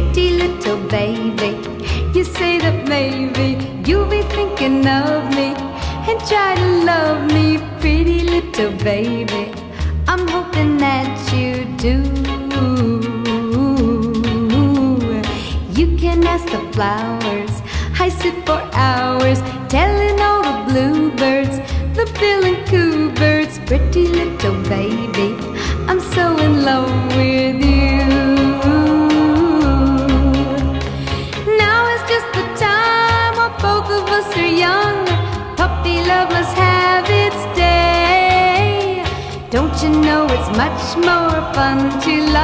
pretty little baby. You say that maybe you'll be thinking of me and try to love me, pretty little baby. I'm hoping that you do. You can ask the flowers, I sit for hours telling all the bluebirds, the bill and coo birds, pretty little baby, I'm so in love with you. Now is just the time while both of us are young. Puppy love must have its day. Don't you know it's much more fun to love?